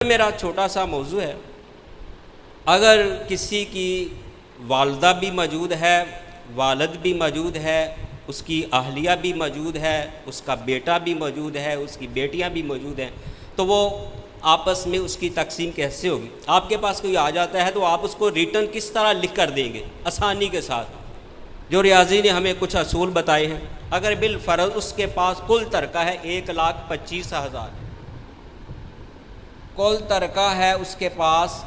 मेरा छोटा सा मौजू है। अगर किसी की वालदा भी मौजूद है, वालिद भी मौजूद है, उसकी अहलिया भी मौजूद है, उसका बेटा भी मौजूद है, उसकी बेटियां भी मौजूद हैं, तो वो आपस में उसकी तकसीम कैसे होगी? आपके पास कोई आ जाता है तो आप उसको रिटर्न किस तरह लिख कर देंगे आसानी के साथ? जो रियाजी ने हमें कुछ असूल बताए हैं। अगर बिल फ़र्ज़ उसके पास कुल तरका है 1,25,000, कुल तरका है उसके पास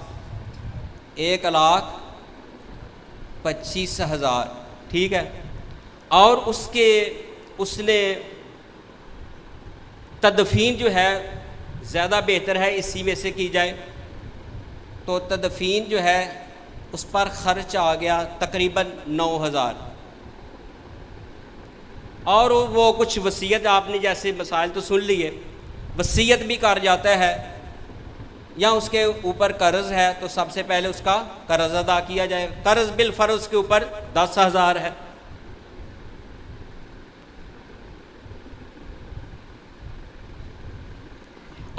1,25,000, ठीक है। और उसने तदफीन जो है ज़्यादा बेहतर है इसी में से की जाए, तो तदफीन जो है उस पर ख़र्च आ गया तकरीबन 9,000। और वो कुछ वसीयत, आपने जैसे मसाइल तो सुन लिए, वसीयत भी कर जाता है या उसके ऊपर कर्ज़ है तो सबसे पहले उसका कर्ज़ अदा किया जाए। कर्ज़ बिल फ़र्ज़ के ऊपर 10,000 है।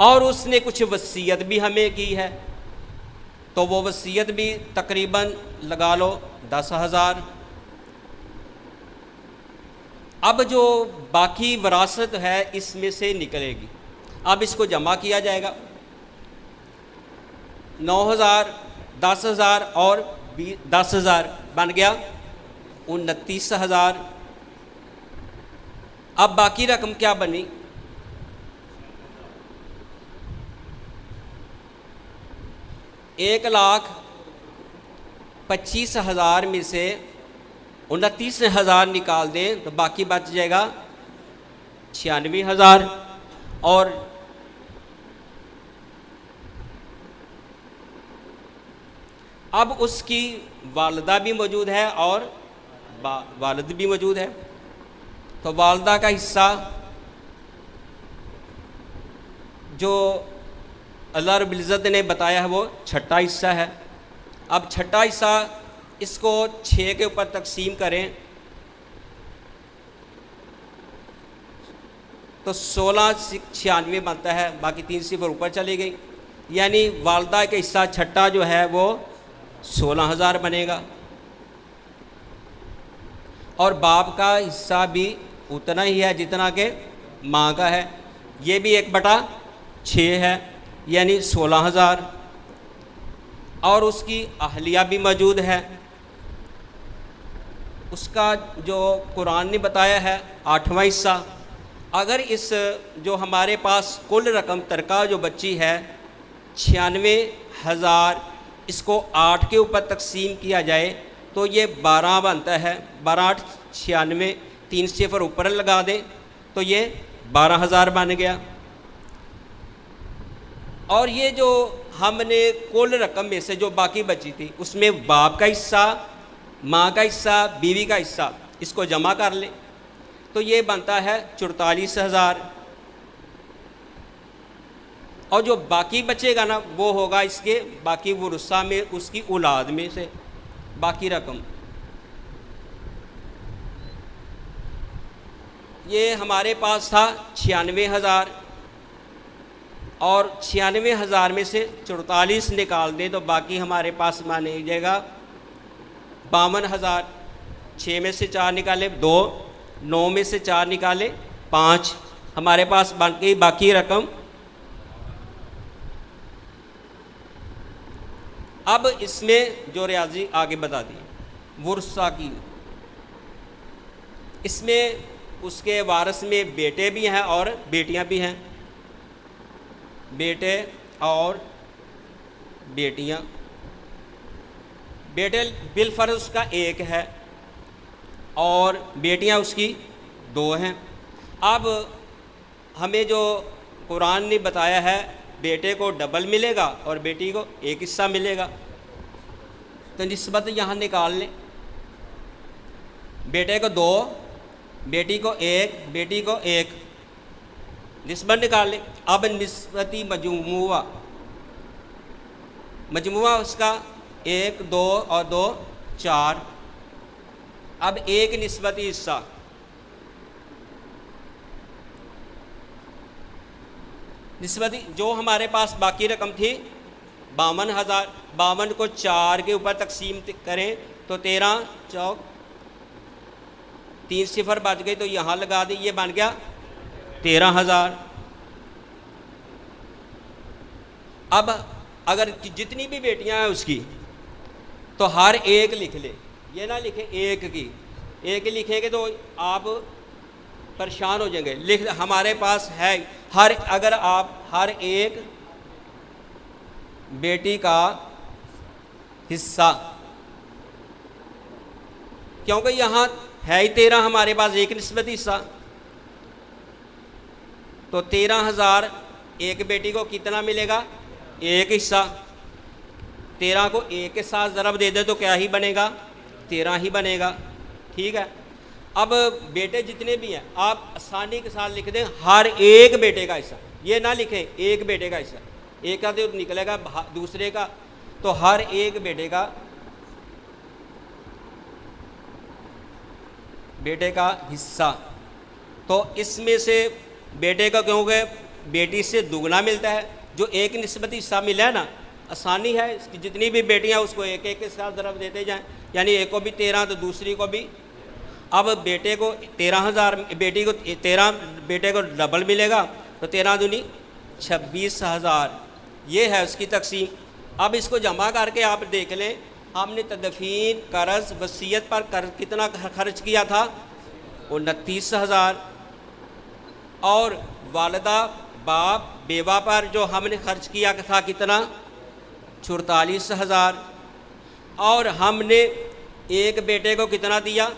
और उसने कुछ वसीयत भी हमें की है, तो वो वसीयत भी तकरीबन लगा लो 10,000। अब जो बाकी विरासत है इसमें से निकलेगी। अब इसको जमा किया जाएगा, 9,000, 10,000 और 10,000 बन गया 29,000। अब बाकी रकम क्या बनी? 1,25,000 में से 29,000 निकाल दें तो बाकी बच जाएगा 96,000। और अब उसकी वालदा भी मौजूद है और वालिद भी मौजूद है, तो वालदा का हिस्सा जो अल्लाह रब्बुल इज़्ज़त ने बताया है वो छठा हिस्सा है। अब छठा हिस्सा इसको 6 के ऊपर तकसीम करें तो 1696 बनता है, बाकी 3 सिफर ऊपर चली गई, यानी वालदा का हिस्सा छठा जो है वो 16,000 बनेगा। और बाप का हिस्सा भी उतना ही है जितना कि माँ का है, ये भी 1/6 है, यानी 16,000। और उसकी अहलिया भी मौजूद है, उसका जो कुरान ने बताया है 8वां हिस्सा। अगर इस जो हमारे पास कुल रकम तरका जो बची है 96,000, इसको 8 के ऊपर तकसीम किया जाए तो ये 12 बनता है। 12 8 96, 3 सिफर ऊपर लगा दें तो ये 12,000 बन गया। और ये जो हमने कुल रकम में से जो बाकी बची थी उसमें बाप का हिस्सा, माँ का हिस्सा, बीवी का हिस्सा, इसको जमा कर लें तो ये बनता है 44,000। और जो बाकी बचेगा ना वो होगा इसके बाकी वरुसा में, उसकी औलाद में से बाकी रकम। ये हमारे पास था 96,000, और 96,000 में से 44 निकाल दें तो बाकी हमारे पास माने जाएगा 52,000। 6 में से 4 निकाले 2, 9 में से 4 निकाले 5, हमारे पास बन गई बाकी रकम। अब इसमें जो रियाजी आगे बता दी वुरसा की, इसमें उसके वारिस में बेटे भी हैं और बेटियां भी हैं। बेटे और बेटियां, बेटे बिल फ़र्ज़ उसका 1 है और बेटियां उसकी 2 हैं। अब हमें जो कुरान ने बताया है बेटे को डबल मिलेगा और बेटी को 1 हिस्सा मिलेगा, तो निस्बत यहाँ निकाल लें। बेटे को 2, बेटी को 1, बेटी को 1, निस्बत निकाल लें। अब निस्बती मजमुआ उसका 1 2 और 2 4। अब 1 निस्बती हिस्सा, निस्बती जो हमारे पास बाकी रकम थी 52,000, 52 को 4 के ऊपर तकसीम करें तो 13 चौक 3 सिफर बच गई, तो यहाँ लगा दी, ये बन गया 13,000। अब अगर जितनी भी बेटियां हैं उसकी तो हर एक लिख ले, ये ना लिखे एक की, एक लिखेंगे तो आप परेशान हो जाएंगे। लिख हमारे पास है अगर आप हर एक बेटी का हिस्सा, क्योंकि यहाँ है ही 13 हमारे पास एक निस्बती हिस्सा, तो 13,000 एक बेटी को कितना मिलेगा, एक हिस्सा। 13 को एक के साथ ज़रब दे दे तो क्या ही बनेगा, 13 ही बनेगा। ठीक है। अब बेटे जितने भी हैं आप आसानी के साथ लिख दें हर एक बेटे का हिस्सा, ये ना लिखें एक बेटे का हिस्सा, एक का तो निकलेगा दूसरे का, तो हर एक बेटे का हिस्सा। तो इसमें से बेटे का क्योंकि बेटी से दुगना मिलता है, जो एक निस्बती हिस्सा मिला है ना, आसानी है, इसकी जितनी भी बेटियां उसको एक एक के साथ ज़रब देते जाएं, यानी एक को भी 13 तो दूसरी को भी। अब बेटे को 13,000, बेटी को 13, बेटे को डबल मिलेगा, तो 13 दूनी 26,000, ये है उसकी तकसीम। अब इसको जमा करके आप देख लें, हमने तदफीन, कर्ज, वसीयत पर कर्ज कितना खर्च किया था, 29,000, और वालदा, बाप, बेवा पर जो हमने खर्च किया था कितना, 44,000, और हमने एक बेटे को कितना दिया,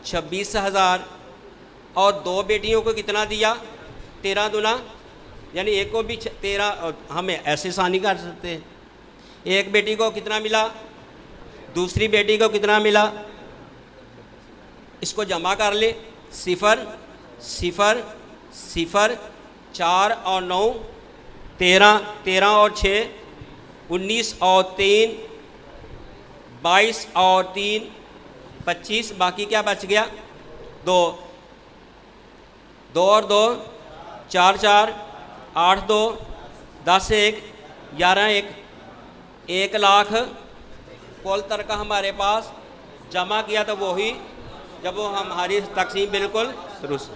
26,000, और दो बेटियों को कितना दिया, 13 दूना, यानी एक को भी 13, हमें ऐसे आसानी कर सकते हैं, एक बेटी को कितना मिला, दूसरी बेटी को कितना मिला, इसको जमा कर ले, 0 0 0, 4 और 9 13, 13 और 6 19 और 3 22 और 3 25, बाकी क्या बच गया, 2 2 और 2 4 4 8 2 10 1 11 1, 1 लाख कुल तरका हमारे पास जमा किया, तो वही जब वो हमारी तकसीम बिल्कुल दुरुस्त।